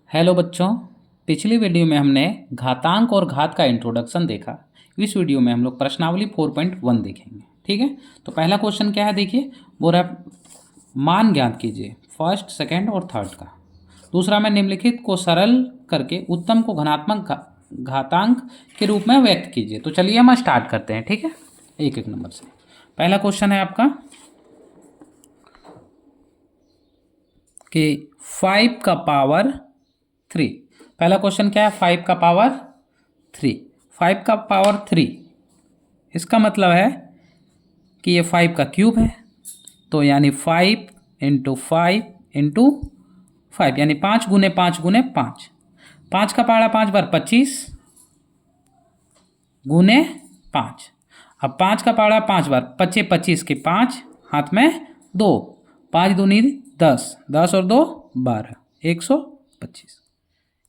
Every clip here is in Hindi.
हेलो बच्चों। पिछली वीडियो में हमने घातांक और घात का इंट्रोडक्शन देखा। इस वीडियो में हम लोग प्रश्नावली 4.1 देखेंगे। ठीक है, तो पहला क्वेश्चन क्या है, देखिए। बोल रहा है मान ज्ञात कीजिए फर्स्ट, सेकंड और थर्ड का। दूसरा में निम्नलिखित को सरल करके उत्तम को घनात्मक घातांक के रूप में व्यक्त कीजिए। तो चलिए हम स्टार्ट करते हैं। ठीक है, एक एक नंबर से। पहला क्वेश्चन है आपका कि 5 का पावर 3। पहला क्वेश्चन क्या है, 5 का पावर 3। 5 का पावर 3, इसका मतलब है कि ये 5 का क्यूब है। तो यानी 5 इंटू 5 इंटू 5, यानी 5 गुने 5 गुने 5। 5 का पहाड़ा 5 बार 25 गुने 5। अब 5 का पहाड़ा 5 बार 25, 25 के 5 हाथ में 2, 5 दूनी 10, 10 और 2 12, 125।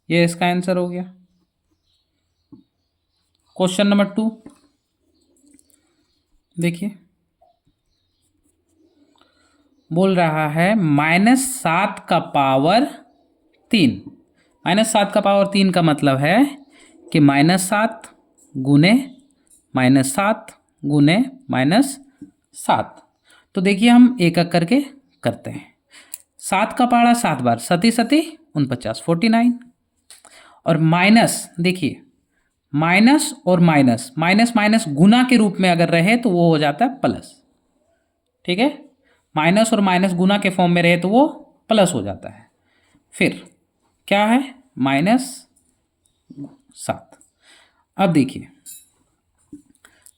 ये इसका आंसर हो गया। क्वेश्चन नंबर 2 देखिए, बोल रहा है -7 का पावर 3। -7 का पावर 3 का मतलब है कि -7 गुने -7 गुने -7। तो देखिए हम एक एक करके करते हैं। 7 का पहाड़ा 7 बार 7 सती 49, 49। और माइनस, देखिए माइनस और माइनस, माइनस माइनस गुना के रूप में अगर रहे तो वो हो जाता है प्लस। ठीक है, माइनस और माइनस गुना के फॉर्म में रहे तो वो प्लस हो जाता है। फिर क्या है, -7। अब देखिए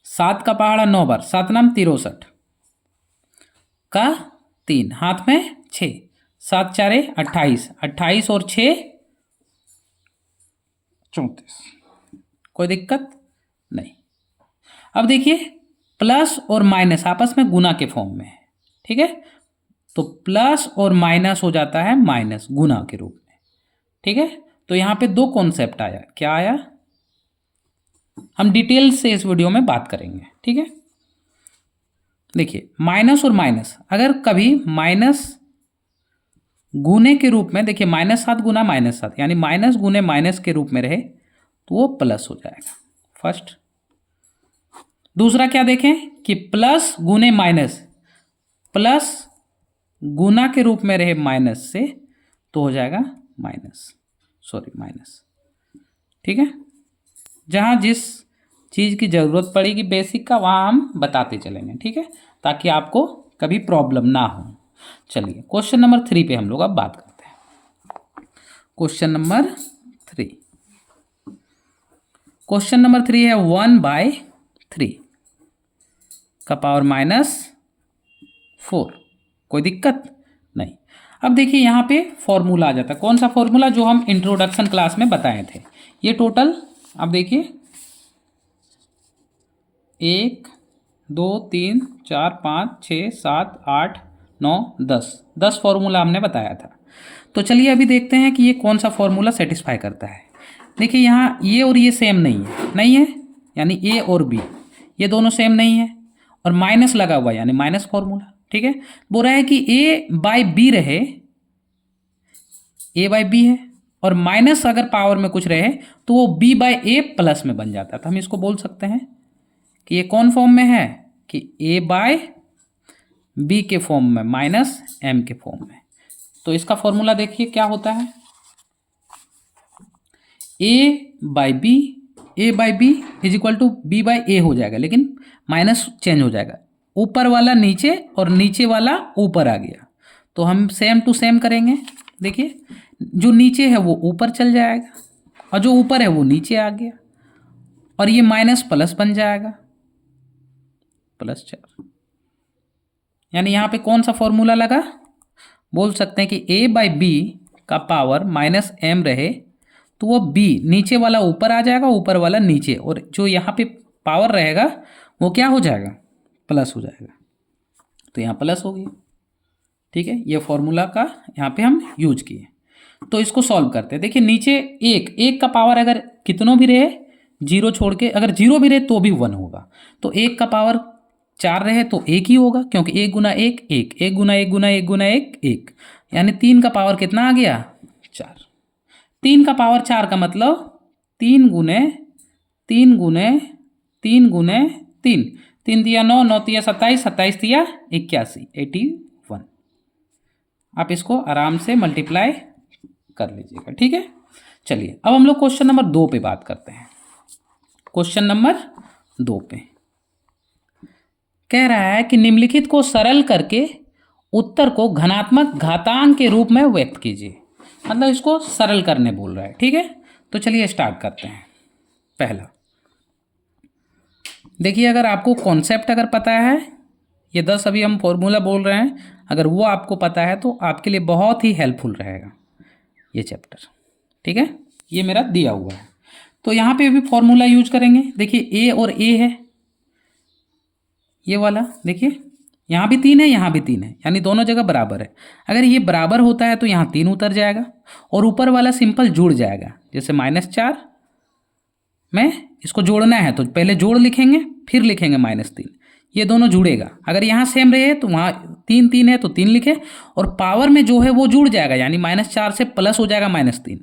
7 का पहाड़ा 9 बार 7 नाम 63 का 3 हाथ में 6, 7 चारे 28, 28 और 6 34। कोई दिक्कत नहीं। अब देखिए प्लस और माइनस आपस में गुना के फॉर्म में है। ठीक है, तो प्लस और माइनस हो जाता है माइनस गुना के रूप में। ठीक है, तो यहां पे दो कॉन्सेप्ट आया। क्या आया, हम डिटेल से इस वीडियो में बात करेंगे। ठीक है, देखिए माइनस और माइनस अगर कभी माइनस गुने के रूप में, देखिए -7 गुना -7 यानी माइनस गुने माइनस के रूप में रहे तो वो प्लस हो जाएगा। फर्स्ट। दूसरा क्या देखें कि प्लस गुने माइनस, प्लस गुना के रूप में रहे माइनस से तो हो जाएगा माइनस। ठीक है, जहां जिस चीज़ की ज़रूरत पड़ेगी बेसिक का वहां हम बताते चलेंगे। ठीक है, ताकि आपको कभी प्रॉब्लम ना हो। चलिए क्वेश्चन नंबर 3 पे हम लोग अब बात करते हैं। क्वेश्चन नंबर 3, क्वेश्चन नंबर 3 है 1/3 का पावर -4। कोई दिक्कत नहीं। अब देखिए यहाँ पे फॉर्मूला आ जाता है। कौन सा फॉर्मूला, जो हम इंट्रोडक्शन क्लास में बताए थे। ये टोटल अब देखिए 1 2 3 4 5 6 7 8 9 10 फॉर्मूला हमने बताया था। तो चलिए अभी देखते हैं कि ये कौन सा फॉर्मूला सेटिस्फाई करता है। देखिए यहाँ ये और ये सेम नहीं है, यानी ए और बी ये दोनों सेम नहीं है, और माइनस लगा हुआ यानी माइनस फॉर्मूला। ठीक है, बोल रहा है कि ए बाई बी रहे, ए बाई बी है, और माइनस अगर पावर में कुछ रहे तो वो बी बाई ए प्लस में बन जाता है। तो हम इसको बोल सकते हैं कि ये कौन फॉर्म में है कि ए बाय बी के फॉर्म में, माइनस एम के फॉर्म में। तो इसका फॉर्मूला देखिए क्या होता है, A by B is equal to B by A हो जाएगा, लेकिन माइनस चेंज हो जाएगा, ऊपर वाला नीचे और नीचे वाला ऊपर आ गया। तो हम सेम टू सेम करेंगे। देखिए जो नीचे है वो ऊपर चल जाएगा और जो ऊपर है वो नीचे आ गया, और ये माइनस प्लस बन जाएगा, +4। यानी यहाँ पे कौन सा फॉर्मूला लगा, बोल सकते हैं कि ए बाई बी का पावर -m रहे तो वो बी नीचे वाला ऊपर आ जाएगा, ऊपर वाला नीचे, और जो यहाँ पे पावर रहेगा वो क्या हो जाएगा, प्लस हो जाएगा। तो यहाँ प्लस हो गया। ठीक है, ये फॉर्मूला का यहाँ पे हम यूज किए। तो इसको सॉल्व करते हैं। देखिए नीचे एक का पावर अगर कितनों भी रहे, 0 छोड़ के, अगर 0 भी रहे तो भी 1 होगा। तो 1 का पावर 4 रहे तो 1 ही होगा, क्योंकि 1 गुना 1 1, 1 गुना 1 गुना 1 गुना 1 1, यानी 3 का पावर कितना आ गया, 4। 3 का पावर 4 का मतलब 3 गुने 3 गुने 3 गुने 3, 3 तिया 9, 9 तिया 27, 27 तिया 81, 81। आप इसको आराम से मल्टीप्लाई कर लीजिएगा, ठीक है। चलिए अब हम लोग क्वेश्चन नंबर 2 पे बात करते हैं। क्वेश्चन नंबर 2 पे कह रहा है कि निम्नलिखित को सरल करके उत्तर को धनात्मक घातांक के रूप में व्यक्त कीजिए। मतलब इसको सरल करने बोल रहा है, ठीक है। तो चलिए स्टार्ट करते हैं। पहला देखिए, अगर आपको कॉन्सेप्ट अगर पता है, ये 10 अभी हम फॉर्मूला बोल रहे हैं, अगर वो आपको पता है तो आपके लिए बहुत ही हेल्पफुल रहेगा ये चैप्टर, ठीक है। ये मेरा दिया हुआ है, तो यहाँ पे भी फॉर्मूला यूज करेंगे। देखिए ए और ए है, ये वाला देखिए, यहाँ भी 3 है, यहाँ भी 3 है, यानी दोनों जगह बराबर है। अगर ये बराबर होता है तो यहाँ 3 उतर जाएगा और ऊपर वाला सिंपल जुड़ जाएगा। जैसे -4 में इसको जोड़ना है तो पहले जोड़ लिखेंगे, फिर लिखेंगे -3, ये दोनों जुड़ेगा। अगर यहाँ सेम रहे तो वहाँ 3 3 है तो 3 लिखे, और पावर में जो है वो जुड़ जाएगा, यानी -4 से प्लस हो जाएगा -3,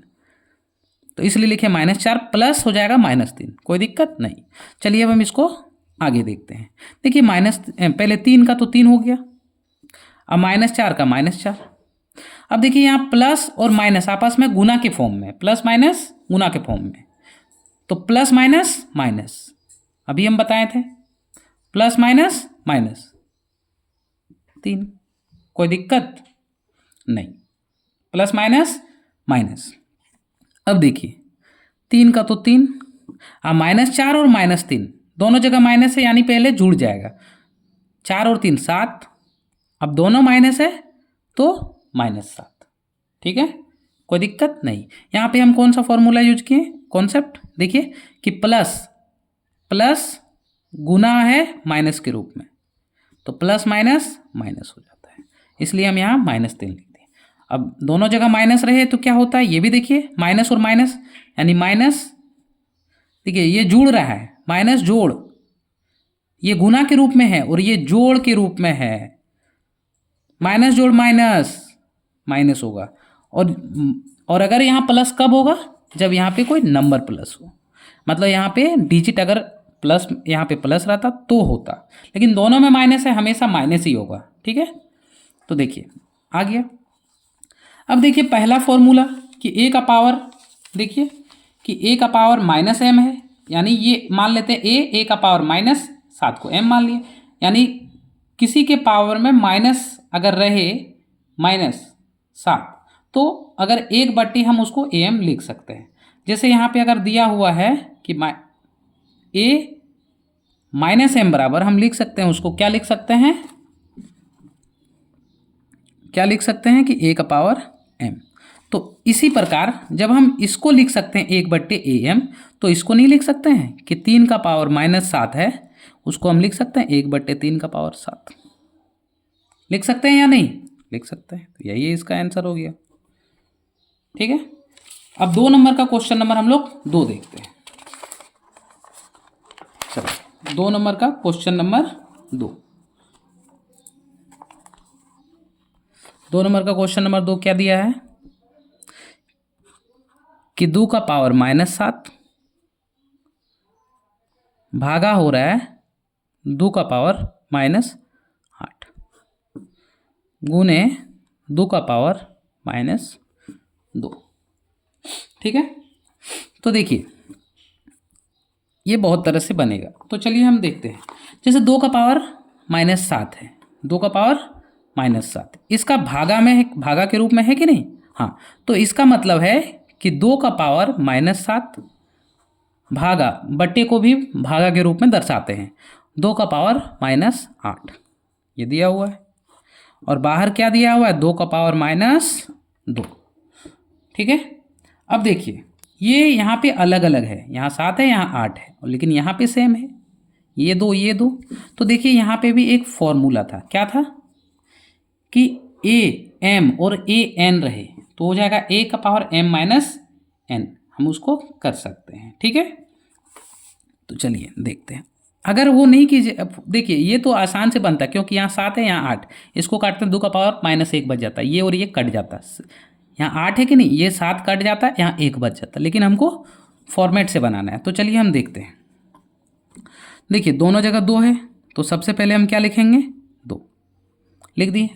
तो इसलिए लिखे -4 प्लस हो जाएगा -3, कोई दिक्कत नहीं। चलिए अब हम इसको आगे देखते हैं। देखिए पहले 3 का तो 3 हो गया, अब -4 का -4। अब देखिए यहाँ प्लस और माइनस आपस में गुना के फॉर्म में, प्लस माइनस गुना के फॉर्म में, तो प्लस माइनस माइनस अभी हम बताए थे, प्लस माइनस माइनस 3, कोई दिक्कत नहीं, प्लस माइनस माइनस। अब देखिए 3 का तो 3, अब -4 और -3 दोनों जगह माइनस है, यानी पहले जुड़ जाएगा। 4 और 3 7, अब दोनों माइनस है तो -7, ठीक है, कोई दिक्कत नहीं। यहाँ पे हम कौन सा फॉर्मूला यूज किए, कॉन्सेप्ट देखिए कि प्लस प्लस गुना है माइनस के रूप में, तो प्लस माइनस माइनस हो जाता है, इसलिए हम यहाँ -3 लिख दिए। अब दोनों जगह माइनस रहे तो क्या होता है, ये भी देखिए माइनस और माइनस, यानी माइनस, देखिए ये जुड़ रहा है, माइनस जोड़, ये गुना के रूप में है और ये जोड़ के रूप में है, माइनस जोड़ माइनस माइनस होगा। और अगर यहाँ प्लस कब होगा, जब यहाँ पे कोई नंबर प्लस हो, मतलब यहाँ पे डिजिट अगर प्लस, यहाँ पे प्लस रहता तो होता, लेकिन दोनों में माइनस है, हमेशा माइनस ही होगा, ठीक है। तो देखिए आ गया। अब देखिए पहला फॉर्मूला कि ए का पावर, देखिए कि ए का पावर -m है, यानी ये मान लेते हैं ए का पावर -7 को m मान लिए, यानी किसी के पावर में माइनस अगर रहे -7 तो अगर 1/, हम उसको am लिख सकते हैं। जैसे यहाँ पे अगर दिया हुआ है कि a -m बराबर, हम लिख सकते हैं उसको, क्या लिख सकते हैं, क्या लिख सकते हैं कि a का पावर m। तो इसी प्रकार जब हम इसको लिख सकते हैं 1/am, तो इसको नहीं लिख सकते हैं कि 3 का पावर -7 है, उसको हम लिख सकते हैं 1/3 का पावर 7, लिख सकते हैं या नहीं, लिख सकते हैं। तो यही इसका आंसर हो गया, ठीक है। अब 2 नंबर का क्वेश्चन नंबर हम लोग 2 देखते हैं। चलो 2 नंबर का क्वेश्चन नंबर 2, 2 नंबर का क्वेश्चन नंबर 2 क्या दिया है कि 2 का पावर -7 भागा हो रहा है 2 का पावर -8 गुने 2 का पावर -2, ठीक है। तो देखिए ये बहुत तरह से बनेगा, तो चलिए हम देखते हैं। जैसे 2 का पावर -7 है, 2 का पावर -7 इसका भागा में है, भागा के रूप में है कि नहीं, हाँ, तो इसका मतलब है कि 2 का पावर -7 भागा, बट्टे को भी भागा के रूप में दर्शाते हैं, 2 का पावर -8 ये दिया हुआ है, और बाहर क्या दिया हुआ है, 2 का पावर -2, ठीक है। अब देखिए ये यहाँ पे अलग अलग है, यहाँ 7 है, यहाँ 8 है, लेकिन यहाँ पे सेम है, ये 2 ये 2। तो देखिए यहाँ पे भी एक फॉर्मूला था, क्या था कि am और an रहे तो हो जाएगा a का पावर m - n, हम उसको कर सकते हैं, ठीक है। तो चलिए देखते हैं। अगर वो नहीं कीजिए, देखिए ये तो आसान से बनता है, क्योंकि यहाँ 7 है, यहाँ 8, इसको काटते हैं 2 का पावर -1 बच जाता है, ये और ये कट जाता है, यहाँ 8 है कि नहीं, ये 7 कट जाता है, यहाँ 1 बच जाता है, लेकिन हमको फॉर्मेट से बनाना है। तो चलिए हम देखते हैं। देखिए दोनों जगह 2 है, तो सबसे पहले हम क्या लिखेंगे, 2 लिख दिए,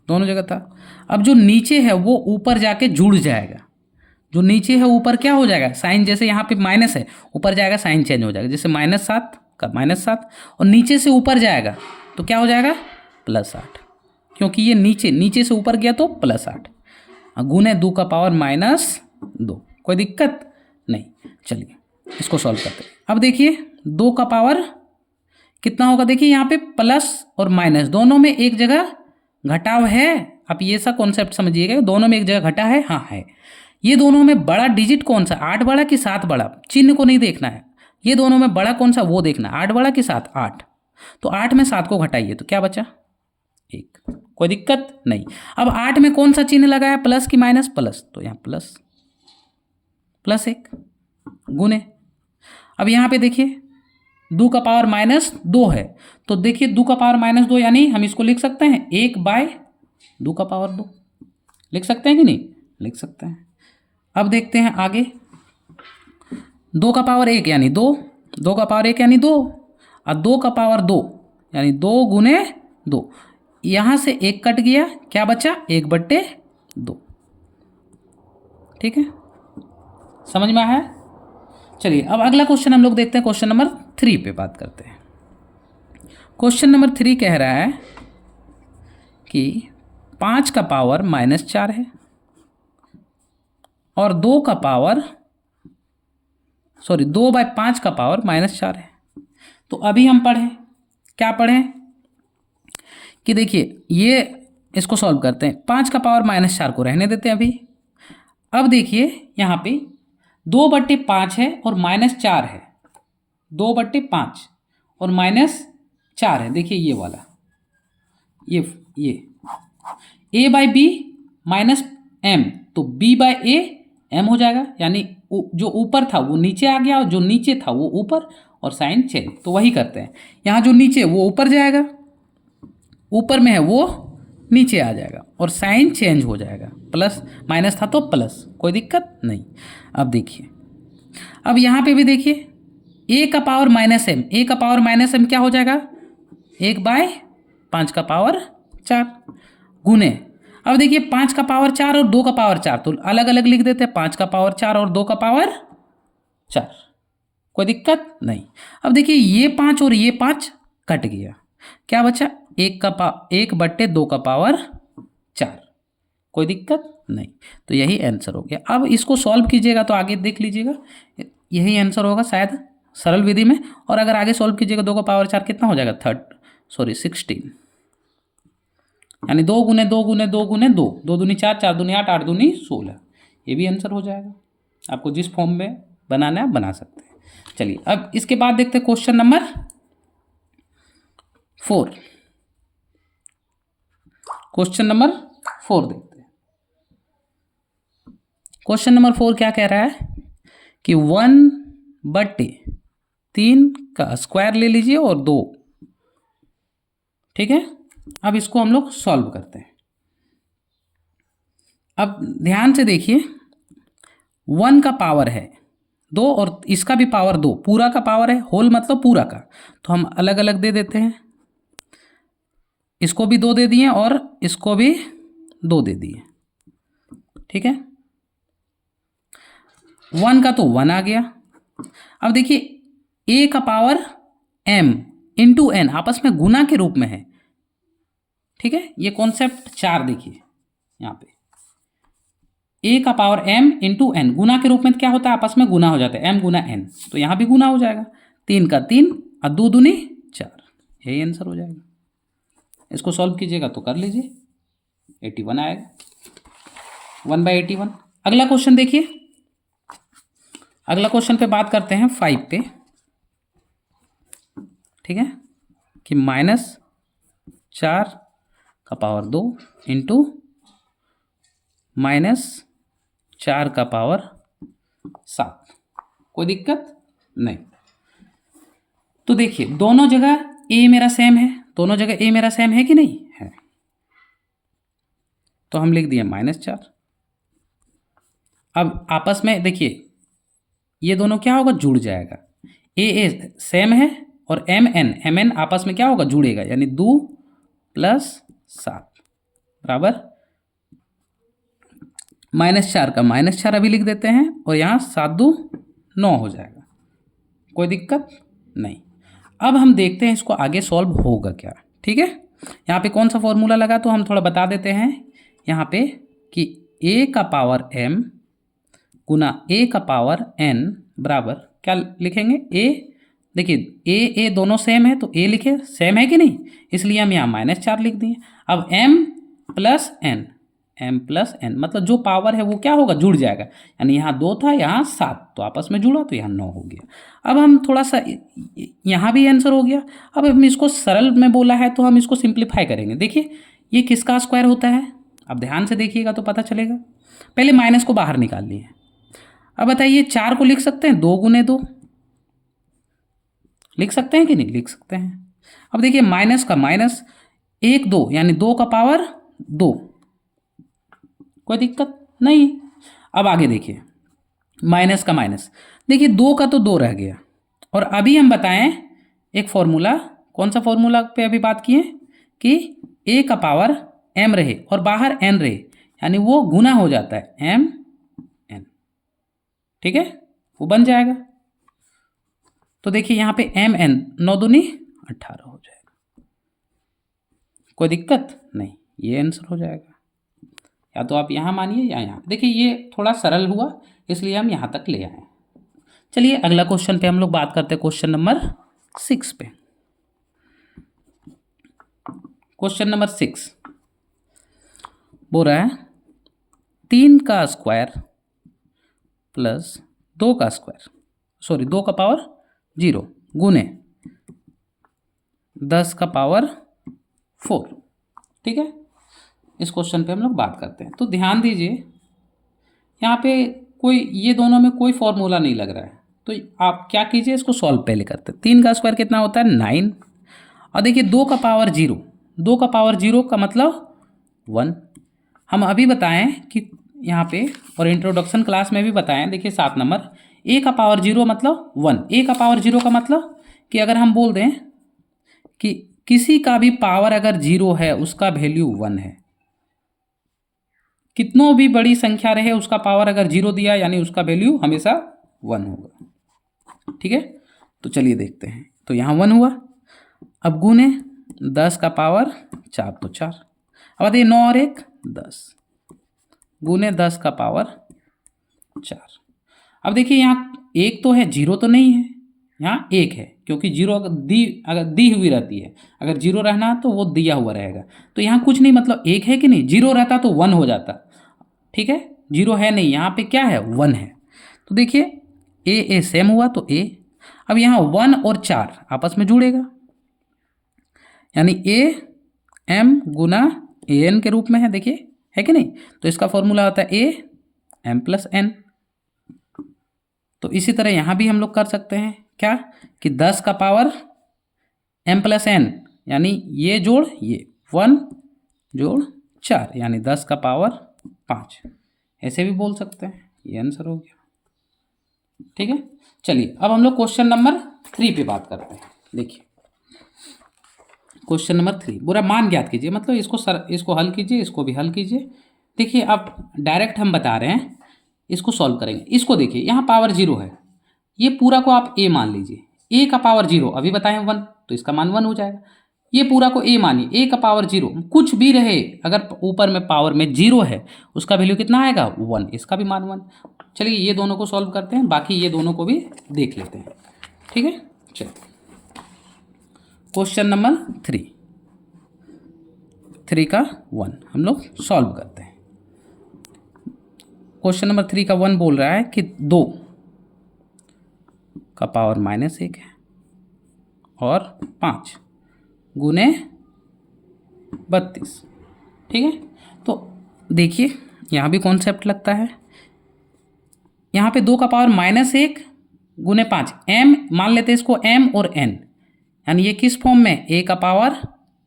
दोनों जगह था। अब जो नीचे है वो ऊपर जाके जुड़ जाएगा, जो नीचे है ऊपर क्या हो जाएगा, साइन, जैसे यहाँ पे माइनस है, ऊपर जाएगा साइन चेंज हो जाएगा, जैसे -7 का -7, और नीचे से ऊपर जाएगा तो क्या हो जाएगा, +8, क्योंकि ये नीचे से ऊपर गया तो +8, गुने 2 का पावर -2, कोई दिक्कत नहीं। चलिए इसको सॉल्व करते हैं। अब देखिए 2 का पावर कितना होगा, देखिए यहाँ पे प्लस और माइनस दोनों में एक जगह घटाव है। आप ये सा कॉन्सेप्ट समझिएगा, दोनों में एक जगह घटा है, हाँ है। ये दोनों में बड़ा डिजिट कौन सा, 8 बड़ा कि 7 बड़ा, चिन्ह को नहीं देखना है, ये दोनों में बड़ा कौन सा वो देखना, 8 बड़ा कि 7, 8। तो 8 में 7 को घटाइए तो क्या बचा, 1, कोई दिक्कत नहीं। अब 8 में कौन सा चिन्ह लगाया, प्लस कि माइनस, प्लस, तो यहाँ +1 गुने। अब यहाँ पे देखिए 2 का पावर -2 है, तो देखिए 2 का पावर -2 यानी हम इसको लिख सकते हैं 1/2 का पावर 2, लिख सकते हैं कि नहीं, लिख सकते हैं। अब देखते हैं आगे, 2 का पावर 1 यानी 2, 2 का पावर 1 यानी 2, और 2 का पावर 2 यानी 2 गुने 2, यहाँ से 1 कट गया, क्या बचा, 1/2, ठीक है, समझ में आया। चलिए अब अगला क्वेश्चन हम लोग देखते हैं, क्वेश्चन नंबर 3 पे बात करते हैं। क्वेश्चन नंबर 3 कह रहा है कि 5 का पावर -4 है और 2 बाई 5 का पावर -4 है। तो अभी हम क्या पढ़ें कि देखिए ये इसको सॉल्व करते हैं, 5 का पावर -4 को रहने देते हैं अभी। अब देखिए यहाँ पे 2/5 है और -4 है, 2/5 और -4 है, देखिए ये वाला, ये a/b -m, तो b/a m हो जाएगा, यानी जो ऊपर था वो नीचे आ गया और जो नीचे था वो ऊपर, और साइन चेंज। तो वही करते हैं, यहाँ जो नीचे वो ऊपर जाएगा, ऊपर में है वो नीचे आ जाएगा, और साइन चेंज हो जाएगा, प्लस माइनस था तो प्लस, कोई दिक्कत नहीं। अब देखिए, अब यहाँ पे भी देखिए a का पावर -m, a का पावर -m क्या हो जाएगा, 1/5 का पावर 4 गुने। अब देखिए 5 का पावर 4 और 2 का पावर 4 तो अलग अलग लिख देते हैं, 5 का पावर 4 और 2 का पावर 4, कोई दिक्कत नहीं। अब देखिए ये 5 और ये 5 कट गया, क्या बचा, 1/2 का पावर 4, कोई दिक्कत नहीं। तो यही आंसर हो गया। अब इसको सॉल्व कीजिएगा तो आगे देख लीजिएगा, यही आंसर होगा शायद सरल विधि में। और अगर आगे सॉल्व कीजिएगा 2 का पावर 4 कितना हो जाएगा, 16, यानी 2 गुने 2 गुने 2 गुने 2, 2 दूनी 4, 4 दूनी 8, 8 दूनी 16, ये भी आंसर हो जाएगा। आपको जिस फॉर्म में बनाना है बना सकते हैं। चलिए अब इसके बाद देखते हैं क्वेश्चन नंबर 4। क्वेश्चन नंबर 4 देखते हैं। क्वेश्चन नंबर 4 क्या कह रहा है कि 1/3 का स्क्वायर ले लीजिए और 2, ठीक है। अब इसको हम लोग सॉल्व करते हैं। अब ध्यान से देखिए, 1 का पावर है 2 और इसका भी पावर 2, पूरा का पावर है, होल मतलब पूरा का, तो हम अलग अलग दे देते हैं, इसको भी 2 दे दिए और इसको भी 2 दे दिए, ठीक है। 1 का तो 1 आ गया। अब देखिए a का पावर m इंटू n आपस में गुना के रूप में है, ठीक है। ये कॉन्सेप्ट 4 देखिए, यहाँ पे a का पावर m इंटू n गुना के रूप में क्या होता है, आपस में गुना हो जाता है, m गुना n, तो यहाँ भी गुना हो जाएगा, 3 का 3 और 2 दूनी 4, यही आंसर हो जाएगा। इसको सॉल्व कीजिएगा तो कर लीजिए, 81 आएगा, 1/81। अगला क्वेश्चन देखिए, अगला क्वेश्चन पे बात करते हैं 5 पे, ठीक है, कि -4 का पावर 2 इंटू -4 का पावर 7, कोई दिक्कत नहीं। तो देखिए दोनों जगह a मेरा सेम है, दोनों जगह a मेरा सेम है कि नहीं है, तो हम लिख दिए -4 अब आपस में देखिए ये दोनों क्या होगा, जुड़ जाएगा। ए सेम है और एम एन आपस में क्या होगा, जुड़ेगा, यानी 2 + 7 बराबर -4 का -4 अभी लिख देते हैं और यहाँ 7 2 9 हो जाएगा, कोई दिक्कत नहीं। अब हम देखते हैं इसको आगे सॉल्व होगा क्या। ठीक है, यहाँ पे कौन सा फॉर्मूला लगा तो हम थोड़ा बता देते हैं यहाँ पे कि a का पावर m गुना a का पावर n बराबर क्या लिखेंगे, a देखिए a दोनों सेम है तो a लिखे, सेम है कि नहीं, इसलिए हम यहाँ -4 लिख दिए। अब m प्लस n मतलब जो पावर है वो क्या होगा, जुड़ जाएगा, यानी यहाँ 2 था यहाँ 7 तो आपस में जुड़ा तो यहाँ 9 हो गया। अब हम थोड़ा सा यहाँ भी आंसर हो गया। अब हम इसको सरल में बोला है तो हम इसको सिंप्लीफाई करेंगे। देखिए ये किसका स्क्वायर होता है, अब ध्यान से देखिएगा तो पता चलेगा। पहले माइनस को बाहर निकाल लिए, अब बताइए 4 को लिख सकते हैं 2 × 2 लिख सकते हैं कि नहीं, लिख सकते हैं। अब देखिए माइनस का माइनस 1 2 यानी 2 का पावर 2, कोई दिक्कत नहीं। अब आगे देखिए माइनस का माइनस, देखिए 2 का तो 2 रह गया। और अभी हम बताएं एक फॉर्मूला, कौन सा फॉर्मूला पे अभी बात किए कि a का पावर m रहे और बाहर n रहे, यानी वो गुना हो जाता है m n, ठीक है, वो बन जाएगा। तो देखिए यहाँ पे m n 9 दूनी 18 हो जाएगा, कोई दिक्कत नहीं, ये आंसर हो जाएगा। या तो आप यहाँ मानिए या यहाँ। देखिए ये थोड़ा सरल हुआ इसलिए हम यहाँ तक ले आए। चलिए अगला क्वेश्चन पे हम लोग बात करते हैं, क्वेश्चन नंबर 6 पे। क्वेश्चन नंबर 6 बोल रहा है 3 का स्क्वायर प्लस 2 का स्क्वायर, सॉरी 2 का पावर 0 गुने 10 का पावर 4। ठीक है, इस क्वेश्चन पे हम लोग बात करते हैं। तो ध्यान दीजिए यहाँ पे कोई ये दोनों में कोई फॉर्मूला नहीं लग रहा है, तो आप क्या कीजिए इसको सॉल्व पहले करते हैं। 3 का स्क्वायर कितना होता है 9, और देखिए 2 का पावर 0, 2 का पावर 0 का मतलब 1। हम अभी बताएं कि यहाँ पे और इंट्रोडक्शन क्लास में भी बताएं, देखिए 7 नंबर, a का पावर 0 मतलब 1। a का पावर 0 का मतलब कि अगर हम बोल दें कि किसी का भी पावर अगर 0 है उसका वैल्यू 1 है, कितनों भी बड़ी संख्या रहे उसका पावर अगर 0 दिया यानी उसका वैल्यू हमेशा 1 होगा। ठीक है, तो चलिए देखते हैं। तो यहाँ 1 हुआ, अब गुने 10 का पावर 4 तो 4, अब देखिए 9 और 1 10 गुने 10 का पावर 4। अब देखिए यहाँ 1 तो है, 0 तो नहीं है, यहाँ 1 है, क्योंकि 0 अगर दी हुई रहती है, अगर 0 रहना तो वो दिया हुआ रहेगा। तो यहाँ कुछ नहीं, मतलब 1 है कि नहीं, 0 रहता तो 1 हो जाता। ठीक है, 0 है नहीं, यहाँ पे क्या है 1 है। तो देखिए ए सेम हुआ तो a, अब यहाँ 1 और 4 आपस में जुड़ेगा, यानी a m Guna a n के रूप में है, देखिए है कि नहीं। तो इसका फॉर्मूला होता है a m + n। तो इसी तरह यहाँ भी हम लोग कर सकते हैं क्या कि 10 का पावर m + n, यानी ये जोड़ ये 1 जोड़ 4 यानी 10 का पावर 5, ऐसे भी बोल सकते हैं। ये आंसर हो गया। ठीक है, चलिए अब हम लोग क्वेश्चन नंबर 3 पे बात करते हैं। देखिए क्वेश्चन नंबर 3, पूरा मान ज्ञात कीजिए, मतलब इसको हल कीजिए, इसको भी हल कीजिए। देखिए अब डायरेक्ट हम बता रहे हैं, इसको सॉल्व करेंगे। इसको देखिए यहाँ पावर 0 है, ये पूरा को आप a मान लीजिए, a का पावर 0 अभी बताएं 1, तो इसका मान 1 हो जाएगा। ये पूरा को a मानिए, a का पावर 0 कुछ भी रहे, अगर ऊपर में पावर में 0 है उसका वैल्यू कितना आएगा 1, इसका भी मान 1। चलिए ये दोनों को सॉल्व करते हैं, बाकी ये दोनों को भी देख लेते हैं। ठीक है, चलिए क्वेश्चन नंबर 3 का 1 हम लोग सॉल्व करते हैं। क्वेश्चन नंबर 3 का 1 बोल रहा है कि 2 का पावर -1 है और 5 गुने 32। ठीक है, तो देखिए यहाँ भी कॉन्सेप्ट लगता है। यहाँ पे 2 का पावर -1 गुने 5, m मान लेते हैं इसको m और n, यानी ये किस फॉर्म में, a का पावर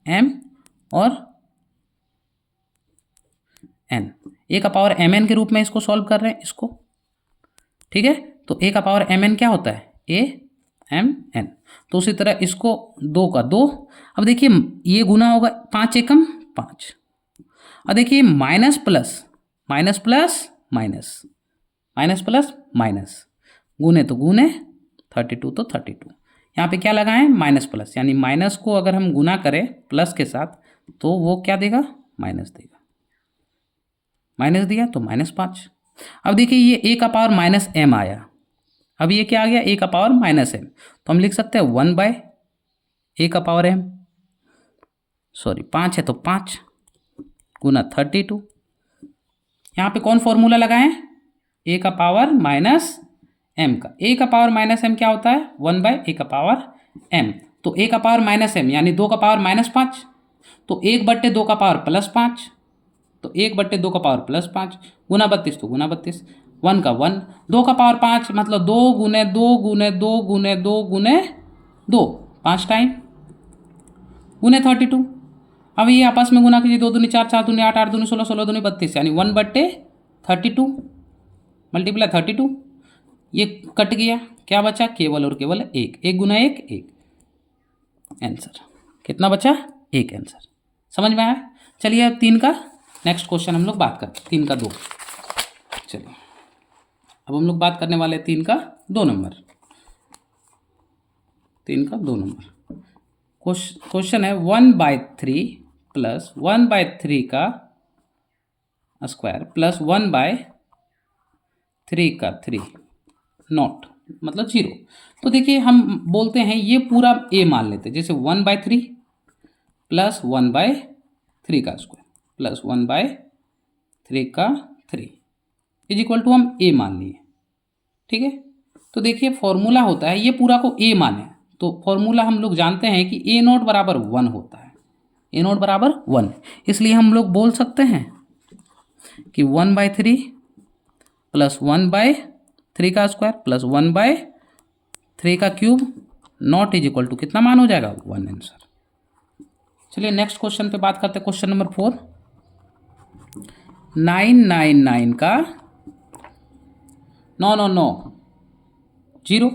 m और n, ए का पावर एम एन के रूप में इसको सॉल्व कर रहे हैं इसको, ठीक है। तो ए का पावर एम एन क्या होता है, ए एम एन। तो उसी तरह इसको 2 का 2, अब देखिए ये गुना होगा 5 एकम 5, और देखिए minus plus minus plus minus minus plus minus, गुने तो गुने 32 तो 32, यहाँ पे क्या लगाएं माइनस प्लस, यानी माइनस को अगर हम गुना करें प्लस के साथ तो वो क्या देगा, माइनस देगा, माइनस दिया तो -5। अब देखिए ये ए का पावर माइनस एम आया, अब ये क्या आ गया, ए का पावर माइनस एम, तो हम लिख सकते हैं 1/ए का पावर एम, सॉरी 5 है तो 5 गुना 32। यहाँ पे कौन फॉर्मूला लगाएं, ए का पावर माइनस एम का, ए का पावर माइनस एम क्या होता है 1/ए का पावर एम, तो ए का पावर माइनस एम यानी 2 का पावर -5, तो 1/2 का पावर +5, तो 1/2 का पावर +5 गुना 32 तो गुना 32, 1 का 1, 2 का पावर 5 मतलब 2 गुने 2 गुने 2 गुने 2 गुने 2 5 टाइम गुने 32। अब ये आपस में गुना कीजिए, 2 दूनी 4, 4 दूनी 8, 8 दूनी 16, 16 दूनी 32, यानी 1/32 मल्टीप्लाई 32, ये कट गया, क्या बचा केवल और केवल 1, 1 गुना 1 1, आंसर कितना बचा 1 आंसर। समझ में आया। चलिए अब 3 का नेक्स्ट क्वेश्चन हम लोग बात करते हैं, 3 का 2। चलिए अब हम लोग बात करने वाले 3 का 2 नंबर, 3 का 2 नंबर क्वेश्चन है 1/3 प्लस 1/3 का स्क्वायर प्लस 1/3 का 3 नॉट मतलब 0। तो देखिए हम बोलते हैं ये पूरा ए मान लेते हैं, जैसे 1/3 प्लस 1/3 का स्क्वायर प्लस 1/3 का 3 इज इक्वल टू हम ए मान लिए, ठीक है। तो देखिए फॉर्मूला होता है, ये पूरा को ए माने तो फॉर्मूला हम लोग जानते हैं कि ए नॉट बराबर 1 होता है, ए नॉट बराबर 1, इसलिए हम लोग बोल सकते हैं कि 1/3 प्लस 1/3 का स्क्वायर प्लस 1/3 का cube not is equal to कितना मान हो जाएगा 1 आंसर। चलिए नेक्स्ट क्वेश्चन पे बात करते हैं, क्वेश्चन नंबर 4, 999 का 0।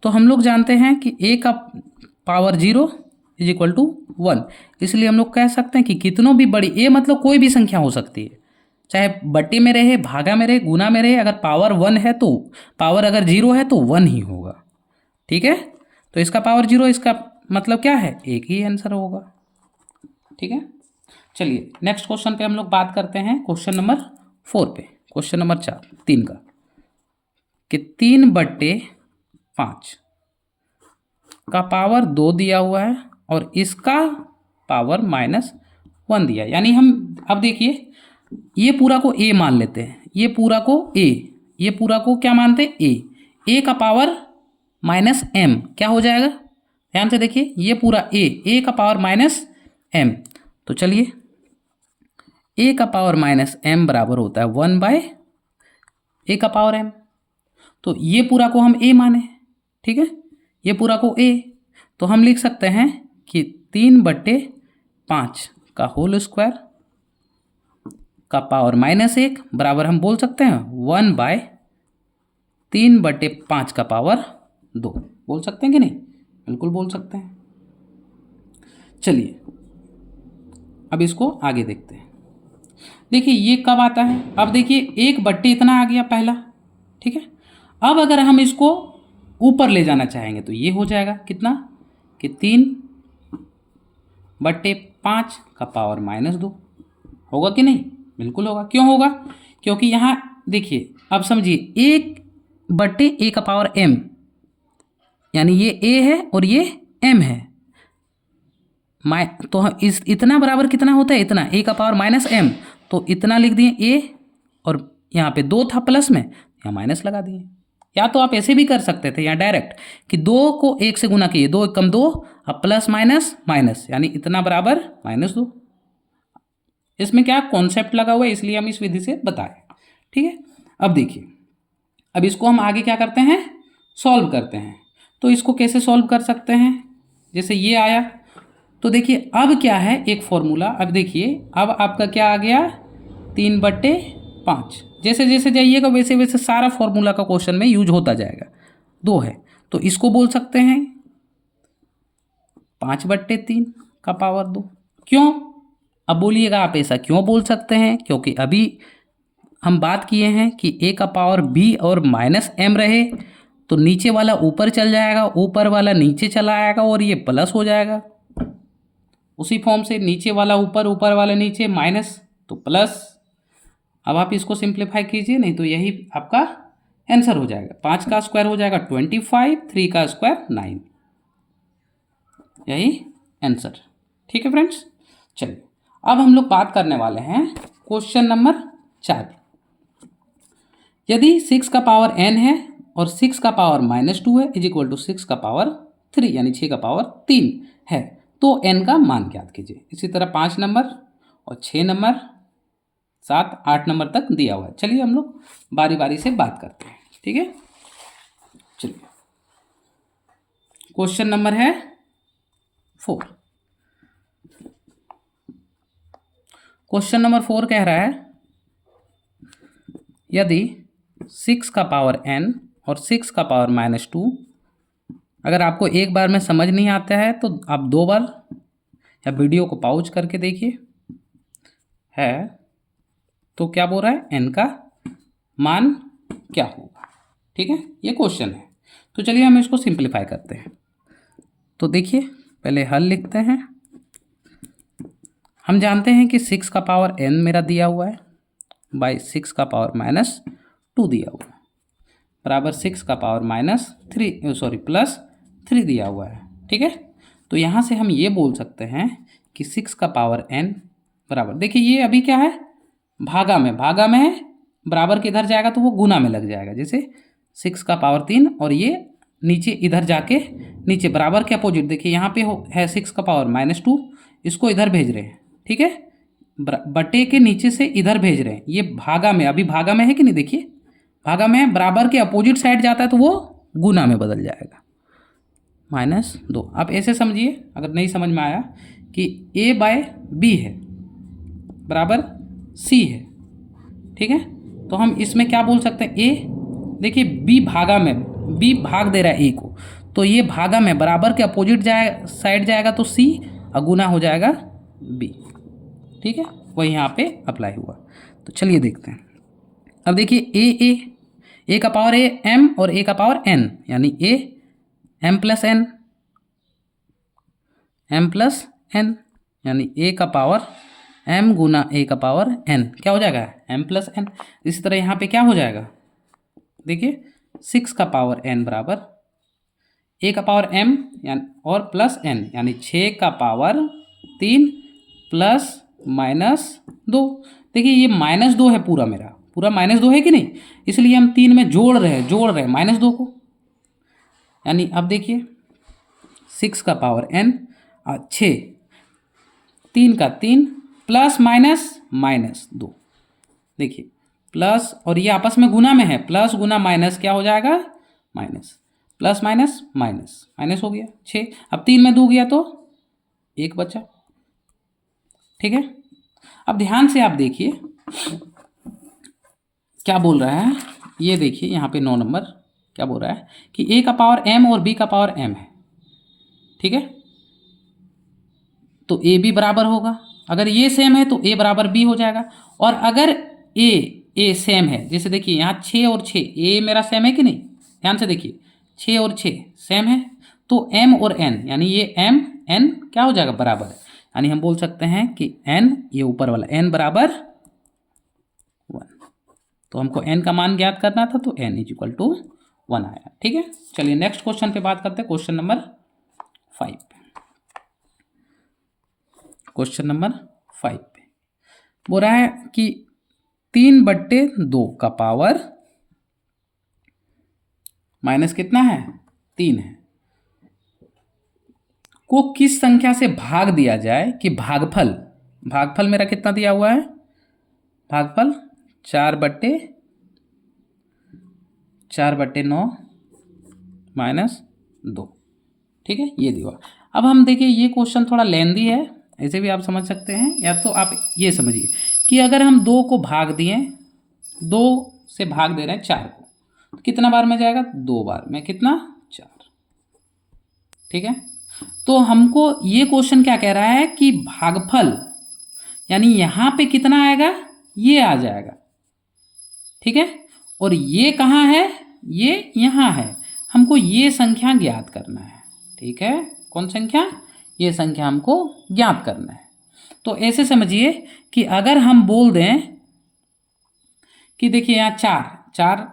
तो हम लोग जानते हैं कि ए का पावर 0 इज इक्वल टू 1, इसलिए हम लोग कह सकते हैं कि कितनों भी बड़ी ए मतलब कोई भी संख्या हो सकती है, चाहे बट्टे में रहे, भागा में रहे, गुना में रहे, अगर पावर 1 है तो पावर अगर 0 है तो 1 ही होगा, ठीक है। तो इसका पावर 0, इसका मतलब क्या है, एक ही आंसर होगा, ठीक है। चलिए नेक्स्ट क्वेश्चन पे हम लोग बात करते हैं, क्वेश्चन नंबर 4 पे, क्वेश्चन नंबर 4 3 का, कि 3/5 का पावर 2 दिया हुआ है और इसका पावर -1 दिया, यानी हम अब देखिए ये पूरा को ए मान लेते हैं, ये पूरा को ए, ये पूरा को क्या मानते हैं ए का पावर -m क्या हो जाएगा, ध्यान से देखिए ये पूरा ए का पावर -m, तो चलिए ए का पावर -m बराबर होता है 1/ए का पावर m, तो ये पूरा को हम ए माने, ठीक है, ये पूरा को ए, तो हम लिख सकते हैं कि 3/5 का होल स्क्वायर का पावर -1 बराबर हम बोल सकते हैं 1/3/5 का पावर 2, बोल सकते हैं कि नहीं, बिल्कुल बोल सकते हैं। चलिए अब इसको आगे देखते हैं, देखिए ये कब आता है, अब देखिए 1/, इतना आ गया पहला, ठीक है। अब अगर हम इसको ऊपर ले जाना चाहेंगे तो ये हो जाएगा कितना कि 3/5 का पावर -2, होगा कि नहीं, बिल्कुल होगा। क्यों होगा, क्योंकि यहाँ देखिए अब समझिए 1/a का पावर m, यानी ये a है और ये m है, तो इस इतना बराबर कितना होता है, इतना a का पावर -m, तो इतना लिख दिए a, और यहाँ पे 2 था प्लस में, यहाँ माइनस लगा दिए। या तो आप ऐसे भी कर सकते थे यहाँ डायरेक्ट कि 2 को 1 से गुना किए, 2 × 2, अब प्लस माइनस माइनस, यानी इतना बराबर -2। इसमें क्या कॉन्सेप्ट लगा हुआ है, इसलिए हम इस विधि से बताएं, ठीक है। अब देखिए अब इसको हम आगे क्या करते हैं, सॉल्व करते हैं। तो इसको कैसे सॉल्व कर सकते हैं, जैसे ये आया, तो देखिए अब क्या है एक फॉर्मूला, अब देखिए अब आपका क्या आ गया 3/5 5। जैसे जैसे जाइएगा वैसे वैसे सारा फॉर्मूला का क्वेश्चन में यूज होता जाएगा। 2 है तो इसको बोल सकते हैं 5/3 का पावर 2। क्यों? अब बोलिएगा आप ऐसा क्यों बोल सकते हैं? क्योंकि अभी हम बात किए हैं कि a का पावर b और -m रहे तो नीचे वाला ऊपर चल जाएगा, ऊपर वाला नीचे चला आएगा और ये प्लस हो जाएगा। उसी फॉर्म से नीचे वाला ऊपर, ऊपर वाला नीचे, माइनस तो प्लस। अब आप इसको सिंप्लीफाई कीजिए, नहीं तो यही आपका आंसर हो जाएगा। 5 का स्क्वायर हो जाएगा 25, 3 का स्क्वायर 9, यही आंसर। ठीक है फ्रेंड्स, चलिए अब हम लोग बात करने वाले हैं क्वेश्चन नंबर 4। यदि 6 का पावर n है और 6 का पावर -2 है इज इक्वल टू 6 का पावर 3 यानी 6 का पावर 3 है तो n का मान ज्ञात कीजिए। इसी तरह 5 नंबर और 6 नंबर, 7, 8 नंबर तक दिया हुआ है। चलिए हम लोग बारी बारी से बात करते हैं। ठीक है, चलिए क्वेश्चन नंबर है 4। क्वेश्चन नंबर 4 कह रहा है यदि 6 का पावर n और 6 का पावर -2, अगर आपको एक बार में समझ नहीं आता है तो आप 2 बार या वीडियो को पॉज करके देखिए है, तो क्या बोल रहा है n का मान क्या होगा। ठीक है, ये क्वेश्चन है। तो चलिए हम इसको सिंप्लीफाई करते हैं। तो देखिए पहले हल लिखते हैं। हम जानते हैं कि 6 का पावर n मेरा दिया हुआ है बाई 6 का पावर -2 दिया हुआ है बराबर 6 का पावर +3 दिया हुआ है। ठीक है, तो यहाँ से हम ये बोल सकते हैं कि 6 का पावर n बराबर, देखिए ये अभी क्या है, भागा में है, बराबर के इधर जाएगा तो वो गुना में लग जाएगा। जैसे 6 का पावर 3 और ये नीचे इधर जाके नीचे बराबर के अपोजिट, देखिए यहाँ पे है 6 का पावर -2, इसको इधर भेज रहे हैं। ठीक है, बटे के नीचे से इधर भेज रहे हैं, ये भागा में, अभी भागा में है कि नहीं, देखिए भागा में बराबर के अपोजिट साइड जाता है तो वो गुना में बदल जाएगा -2। आप ऐसे समझिए, अगर नहीं समझ में आया, कि a/b है बराबर c है। ठीक है, तो हम इसमें क्या बोल सकते हैं, a, देखिए b भागा में, b भाग दे रहा है a को, तो ये भागा में बराबर के अपोजिट साइड जाएगा तो c और गुना हो जाएगा b। ठीक है, वही यहाँ पे अप्लाई हुआ। तो चलिए देखते हैं। अब देखिए a का पावर a m और a का पावर n यानी a m+n यानी a का पावर m गुना a का पावर n क्या हो जाएगा, m+n। इसी तरह यहाँ पे क्या हो जाएगा, देखिए 6 का पावर n बराबर a का पावर m यानी और प्लस n यानी 6 का पावर 3 प्लस -2। देखिए ये -2 है, पूरा मेरा पूरा -2 है कि नहीं, इसलिए हम 3 में जोड़ रहे हैं -2 को। यानी अब देखिए 6 का पावर n 6, 3 का 3 प्लस -2, देखिए प्लस और ये आपस में गुना में है, प्लस गुना माइनस क्या हो जाएगा, माइनस, प्लस माइनस हो गया 6। अब 3 में 2 गया तो 1 बचा। ठीक है, अब ध्यान से आप देखिए क्या बोल रहा है, ये देखिए यहाँ पे 9 नंबर क्या बोल रहा है कि a का पावर m और b का पावर m है। ठीक है, तो a b बराबर होगा, अगर ये सेम है तो a बराबर b हो जाएगा। और अगर a सेम है, जैसे देखिए यहाँ 6 और 6, a मेरा सेम है कि नहीं, ध्यान से देखिए 6 और 6 सेम है, तो m और n यानी ये m n क्या हो जाएगा, बराबर। यानी हम बोल सकते हैं कि n, ये ऊपर वाला n बराबर 1। तो हमको n का मान ज्ञात करना था तो n = 1 आया। ठीक है, चलिए नेक्स्ट क्वेश्चन पे बात करते हैं, क्वेश्चन नंबर 5। क्वेश्चन नंबर 5 पे बोल रहा है कि 3/2 का पावर माइनस कितना है, 3 है, को किस संख्या से भाग दिया जाए कि भागफल मेरा कितना दिया हुआ है, भागफल 4/9 -2। ठीक है, ये दिया। अब हम देखिए ये क्वेश्चन थोड़ा लेंदी है, ऐसे भी आप समझ सकते हैं, या तो आप ये समझिए कि अगर हम 2 को भाग दिए 2 से भाग दे रहे हैं 4 को, तो कितना बार में जाएगा? 2 बार में। कितना? 4। ठीक है, तो हमको ये क्वेश्चन क्या कह रहा है कि भागफल यानी यहाँ पे कितना आएगा? ये आ जाएगा। ठीक है, और ये कहाँ है? ये यहाँ है। हमको ये संख्या ज्ञात करना है। ठीक है, कौन संख्या? ये संख्या हमको ज्ञात करना है। तो ऐसे समझिए कि अगर हम बोल दें कि देखिए यहाँ 4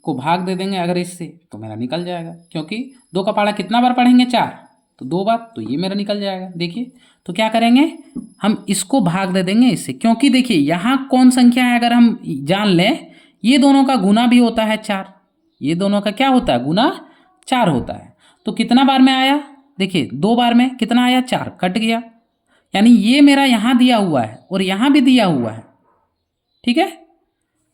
को भाग दे देंगे अगर इससे, तो मेरा निकल जाएगा, क्योंकि 2 का पहाड़ा कितना बार पढ़ेंगे? 4, तो 2 बार, तो ये मेरा निकल जाएगा। देखिए, तो क्या करेंगे? हम इसको भाग दे देंगे इससे, क्योंकि देखिए यहाँ कौन संख्या है अगर हम जान लें, ये दोनों का गुना भी होता है 4। ये दोनों का क्या होता है? गुना 4 होता है। तो कितना बार में आया? देखिए 2 बार में कितना आया? 4, कट गया। यानी ये मेरा यहाँ दिया हुआ है और यहाँ भी दिया हुआ है। ठीक है,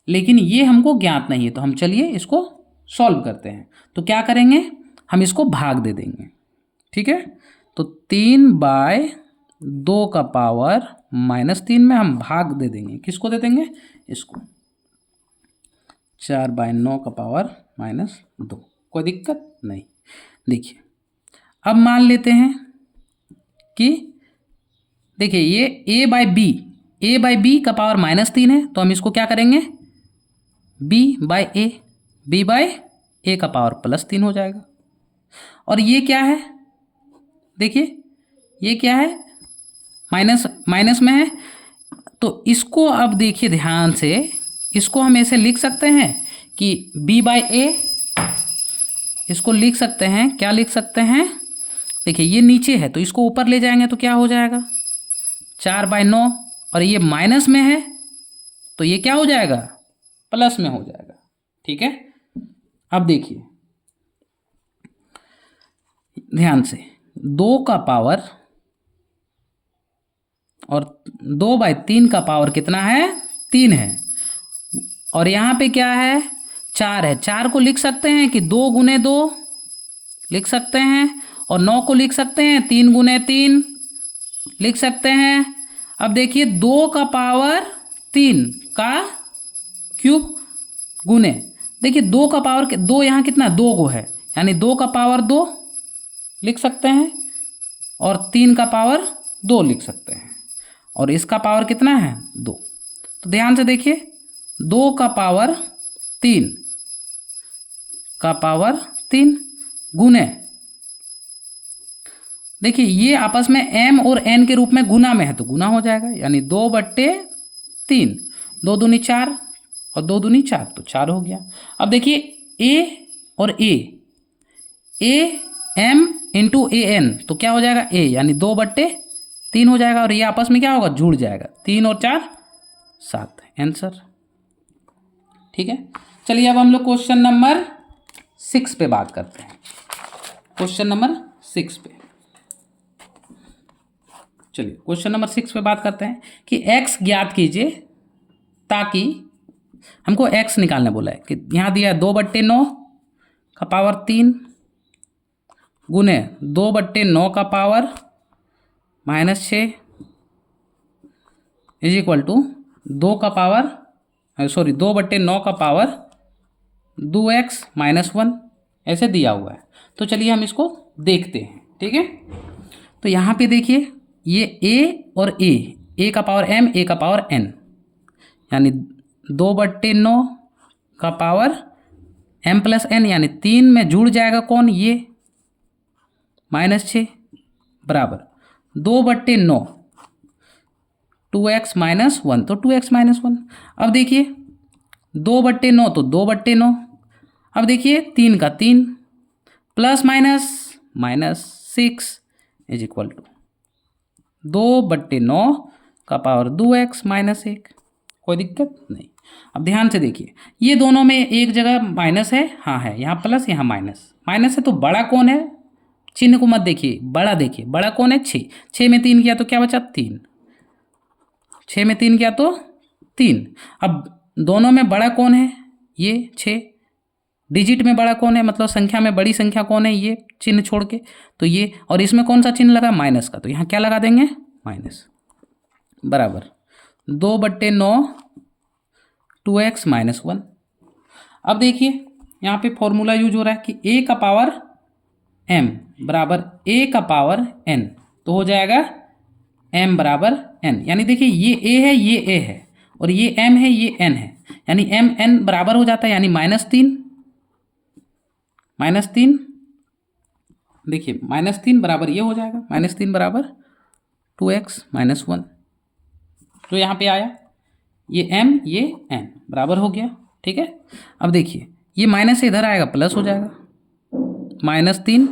लेकिन ये हमको ज्ञात नहीं है, तो हम चलिए इसको सॉल्व करते हैं। तो क्या करेंगे? हम इसको भाग दे देंगे। ठीक है, तो 3/2 का पावर -3 में हम भाग दे देंगे। किसको दे देंगे? इसको। 4/9 का पावर -2। कोई दिक्कत नहीं। देखिए, अब मान लेते हैं कि देखिए ये a बाई बी का पावर -3 है, तो हम इसको क्या करेंगे? b बाई ए का पावर +3 हो जाएगा। और ये क्या है? देखिए ये क्या है? माइनस में है, तो इसको अब देखिए ध्यान से, इसको हम ऐसे लिख सकते हैं कि b/a, इसको लिख सकते हैं, क्या लिख सकते हैं? देखिए ये नीचे है तो इसको ऊपर ले जाएंगे तो क्या हो जाएगा? 4/9, और ये माइनस में है तो ये क्या हो जाएगा? प्लस में हो जाएगा। ठीक है, अब देखिए ध्यान से, 2 का पावर और 2/3 का पावर कितना है? 3 है। और यहाँ पे क्या है? 4 है। 4 को लिख सकते हैं कि 2 गुने 2 लिख सकते हैं, और 9 को लिख सकते हैं 3 गुने 3 लिख सकते हैं। अब देखिए 2 का पावर 3 का क्यूब गुने, देखिए 2 का पावर 2, यहाँ कितना? 2 को है, यानी 2 का पावर 2 लिख सकते हैं, और 3 का पावर 2 लिख सकते हैं, और इसका पावर कितना है? 2। तो ध्यान से देखिए, 2 का पावर 3 का पावर 3 गुने, देखिए ये आपस में m और n के रूप में गुना में है तो गुना हो जाएगा, यानी 2/3, 2 दूनी 4 और 2 दूनी 4, तो 4 हो गया। अब देखिए a और a m into A N, तो क्या हो जाएगा? a, यानी 2/3 हो जाएगा, और ये आपस में क्या होगा? जुड़ जाएगा। 3 और 4 7, आंसर। ठीक है, चलिए अब हम लोग क्वेश्चन नंबर 6 पे बात करते हैं। क्वेश्चन नंबर 6 पे चलिए, क्वेश्चन नंबर 6 पे बात करते हैं कि x ज्ञात कीजिए, ताकि हमको x निकालने बोला है कि यहाँ दिया है 2/9 का पावर 3 गुने 2/9 का पावर -6 इज इक्वल टू 2 का पावर 2/9 का पावर 2x - 1, ऐसे दिया हुआ है। तो चलिए हम इसको देखते हैं। ठीक है, तो यहाँ पे देखिए ये a और a का पावर m, a का पावर n, यानी 2/9 का पावर m + n, यानी 3 में जुड़ जाएगा कौन? ये -6 बराबर 2/9 2x - 1, तो 2x - 1। अब देखिए 2/9 तो 2/9, अब देखिए 3 का 3 प्लस -6 इज इक्वल टू 2/9 का पावर 2x - 1। कोई दिक्कत नहीं। अब ध्यान से देखिए, ये दोनों में एक जगह माइनस है, हाँ है, यहाँ प्लस यहाँ माइनस है, तो बड़ा कौन है? चिन्ह को मत देखिए, बड़ा देखिए, बड़ा कौन है? 6। 6 में 3 किया तो क्या बचा? 3। 6 में 3 किया तो 3। अब दोनों में बड़ा कौन है? ये 6। डिजिट में बड़ा कौन है, मतलब संख्या में बड़ी संख्या कौन है? ये चिन्ह छोड़ के, तो ये, और इसमें कौन सा चिन्ह लगा? माइनस का, तो यहाँ क्या लगा देंगे? माइनस, बराबर 2/9 2x माइनस 1। अब देखिए यहाँ पे फॉर्मूला यूज हो रहा है कि a का पावर m बराबर a का पावर n, तो हो जाएगा m बराबर n। यानी देखिए ये a है, ये a है, और ये m है, ये n है, यानी m n बराबर हो जाता है, यानी -3 देखिए -3 बराबर ये हो जाएगा, -3 बराबर 2x माइनस 1, जो यहाँ पे आया ये m ये n बराबर हो गया। ठीक है, अब देखिए ये माइनस से इधर आएगा प्लस हो जाएगा, -3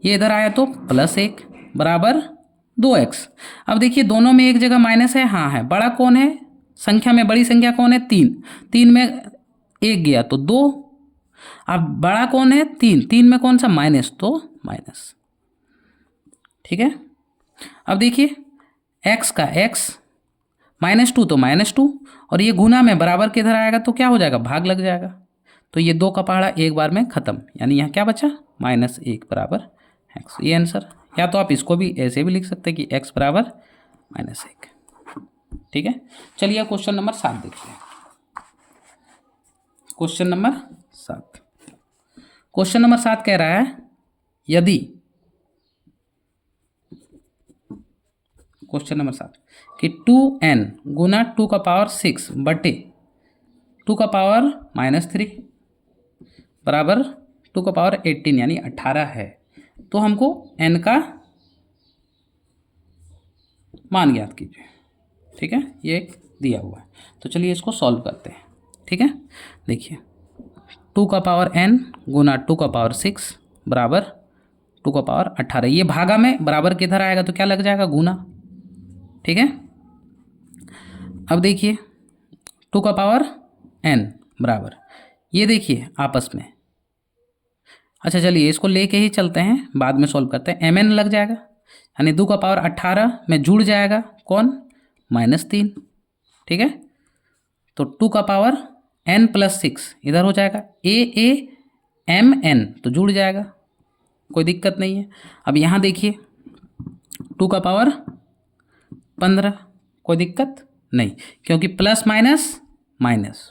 ये इधर आया तो +1 बराबर 2x। अब देखिए दोनों में एक जगह माइनस है, हाँ है, बड़ा कौन है संख्या में, बड़ी संख्या कौन है 3 में 1 गया तो 2। अब बड़ा कौन है 3 में कौन सा माइनस, तो माइनस। ठीक है, अब देखिए x का x -2 तो -2, और ये गुना में बराबर के इधर आएगा तो क्या हो जाएगा, भाग लग जाएगा, तो ये 2 का पहाड़ा एक बार में खत्म, यानी यहाँ क्या बचा -1 बराबर x, ये आंसर। या तो आप इसको भी ऐसे भी लिख सकते हैं कि x बराबर -1। ठीक है, चलिए क्वेश्चन नंबर 7 देखिए। क्वेश्चन नंबर 7 कह रहा है यदि, क्वेश्चन नंबर 7 कि 2n गुना 2 का पावर 6 बटे 2 का पावर -3 बराबर 2 का पावर 18 यानी 18 है, तो हमको n का मान ज्ञात कीजिए। ठीक है, ये एक दिया हुआ है, तो चलिए इसको सॉल्व करते हैं। ठीक है, देखिए 2 का पावर n गुना 2 का पावर 6 बराबर 2 का पावर 18, ये भागा में बराबर किधर आएगा तो क्या लग जाएगा, गुना। ठीक है, अब देखिए 2 का पावर n बराबर, ये देखिए आपस में, अच्छा चलिए इसको लेके ही चलते हैं, बाद में सॉल्व करते हैं, mn लग जाएगा, यानी 2 का पावर 18 में जुड़ जाएगा कौन, -3। ठीक है, तो 2 का पावर n + 6 इधर हो जाएगा, mn तो जुड़ जाएगा, कोई दिक्कत नहीं है। अब यहाँ देखिए 2 का पावर 15, कोई दिक्कत नहीं, क्योंकि प्लस माइनस माइनस,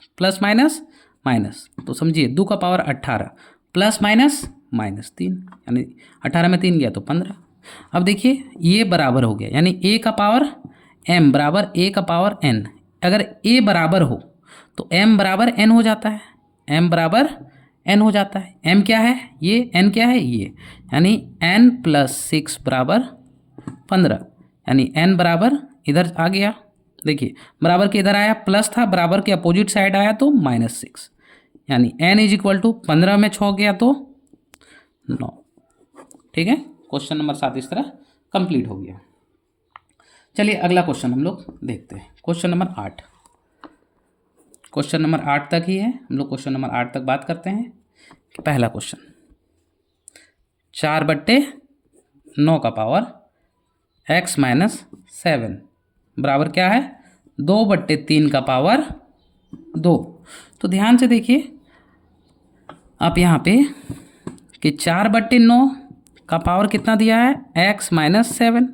तो समझिए 2 का पावर 18 प्लस माइनस -3, यानी 18 में 3 गया तो 15। अब देखिए ये बराबर हो गया, यानी a का पावर m बराबर a का पावर n, अगर a बराबर हो तो m बराबर n हो जाता है, m बराबर n हो जाता है, m क्या है ये, n क्या है ये, यानी n + 6 बराबर 15, यानी n बराबर इधर आ गया, देखिए बराबर के इधर आया प्लस था, बराबर के अपोजिट साइड आया तो -6, यानी n = 15 में 6 गया तो 9। ठीक है, क्वेश्चन नंबर 7 इस तरह कंप्लीट हो गया। चलिए अगला क्वेश्चन हम लोग देखते हैं, क्वेश्चन नंबर 8। क्वेश्चन नंबर 8 तक ही है, हम लोग क्वेश्चन नंबर 8 तक बात करते हैं। पहला क्वेश्चन 4/9 का पावर x - 7 बराबर क्या है, 2/3 का पावर 2। तो ध्यान से देखिए आप यहाँ पे कि 4/9 का पावर कितना दिया है, x - 7,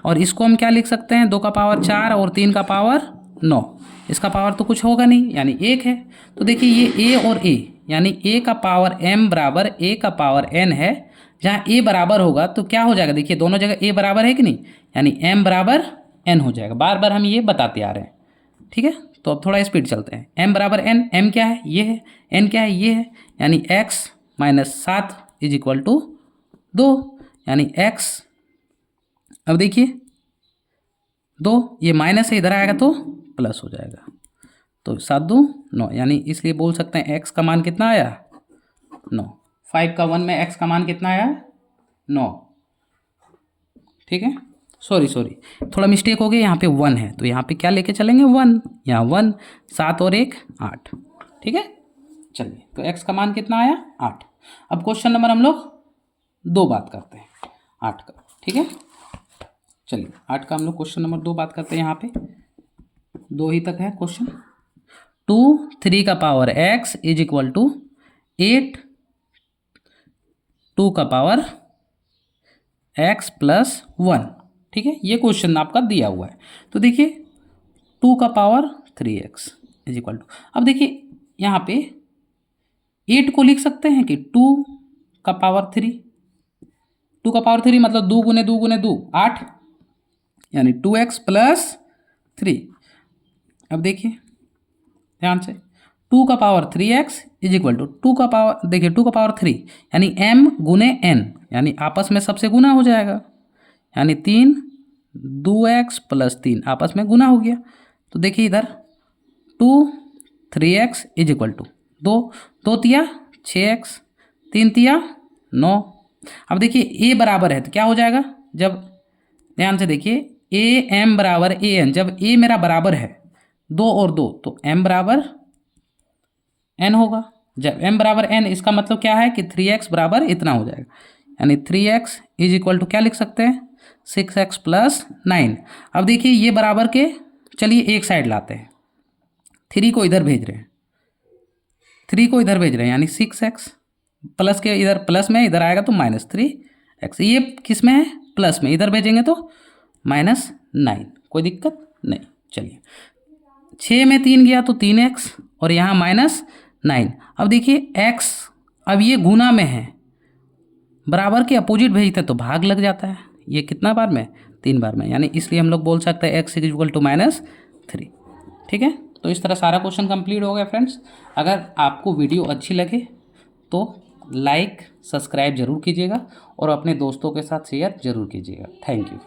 और इसको हम क्या लिख सकते हैं, 2 का पावर 4 और 3 का पावर 9, इसका पावर तो कुछ होगा नहीं, यानी 1 है। तो देखिए ये a और a, यानी a का पावर m बराबर a का पावर n है, जहाँ a बराबर होगा तो क्या हो जाएगा, देखिए दोनों जगह a बराबर है कि नहीं, यानी m बराबर n हो जाएगा, बार बार हम ये बताते आ रहे हैं। ठीक है, तो अब थोड़ा स्पीड चलते हैं, m बराबर n, m क्या है ये है, n क्या है ये है, यानी x - 7 = 2, यानी x, अब देखिए 2 ये माइनस से इधर आएगा तो प्लस हो जाएगा, तो 7 2 9, यानी इसलिए बोल सकते हैं x का मान कितना आया, 9। 5 का 1 में x का मान कितना आया, 9। ठीक है, सॉरी थोड़ा मिस्टेक हो गया, यहाँ पे 1 है तो यहाँ पे क्या लेके चलेंगे 1, यहाँ 1, 7 और 1 8। ठीक है, चलिए तो x का मान कितना आया, 8। अब क्वेश्चन नंबर हम लोग 2 बात करते हैं 8 का। ठीक है, चलिए 8 का हम लोग क्वेश्चन नंबर 2 बात करते हैं, यहाँ पे 2 ही तक है क्वेश्चन। 2 3 का पावर x = 8, 2 का पावर x + 1। ठीक है, ये क्वेश्चन आपका दिया हुआ है, तो देखिए 2 का power 3x, is equal to, अब देखिए यहाँ पे 8 को लिख सकते हैं कि 2 का पावर 3, 2 का पावर 3 मतलब 2 गुने 2 गुने 2 8, यानी 2x प्लस 3। अब देखिए ध्यान से, 2 का power 3x is equal to 2 का पावर, देखिए 2 का पावर 3 यानी m गुने n, यानी आपस में सबसे गुना हो जाएगा, यानी 3 2x प्लस 3 आपस में गुना हो गया। तो देखिए इधर 2 3x इज इक्वल टू 2 2 तिया 6x 3 तिया 9। अब देखिए a बराबर है तो क्या हो जाएगा, जब ध्यान से देखिए ए एम बराबर ए एन, जब a मेरा बराबर है 2 और 2 तो m बराबर n होगा। जब m बराबर n, इसका मतलब क्या है कि 3x बराबर इतना हो जाएगा, यानी 3x इज इक्वल टू क्या लिख सकते हैं 6x प्लस 9। अब देखिए ये बराबर के, चलिए एक साइड लाते हैं, 3 को इधर भेज रहे हैं, 3 को इधर भेज रहे हैं, यानी 6x प्लस के इधर प्लस में, इधर आएगा तो -3x, ये किस में है प्लस में, इधर भेजेंगे तो -9, कोई दिक्कत नहीं। चलिए 6 में 3 गया तो 3x और यहाँ -9। अब देखिए x, अब ये गुना में है, बराबर के अपोजिट भेजते तो भाग लग जाता है, ये कितना बार में 3 बार में, यानी इसलिए हम लोग बोल सकते हैं x इक्वल टू -3। ठीक है, तो इस तरह सारा क्वेश्चन कंप्लीट हो गया फ्रेंड्स। अगर आपको वीडियो अच्छी लगे तो लाइक सब्सक्राइब जरूर कीजिएगा और अपने दोस्तों के साथ शेयर जरूर कीजिएगा। Thank you.